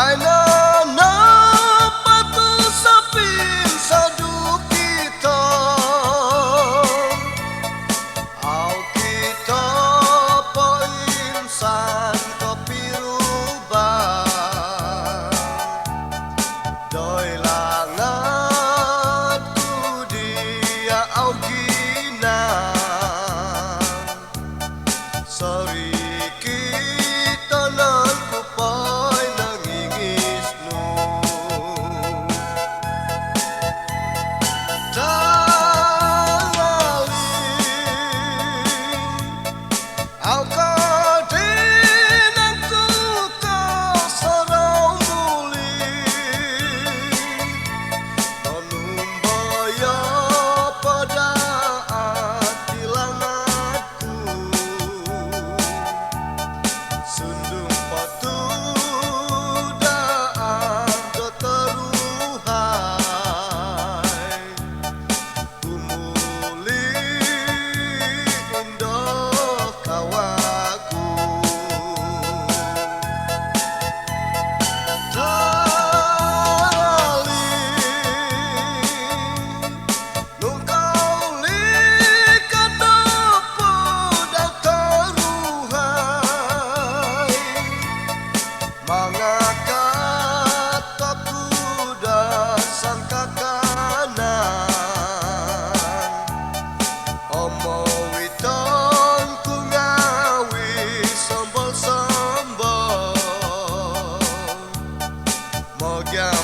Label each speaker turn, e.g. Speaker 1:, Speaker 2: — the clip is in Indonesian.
Speaker 1: Ainana patu sapin sadu kita au kita po insan kepirubah doi langatku dia au gina sorry kita nangku pai nangingisnu Tangali au kadinangku kau sarau muli Tonumbaya pada hati langatku Sundung patu daan do teruhai Kumuli indo kawaku Tali nungkauli kadapu dan teruhai Mangangkat aku dan sangka kanan Omo witon ku ngawi sombol-sombol Mogyam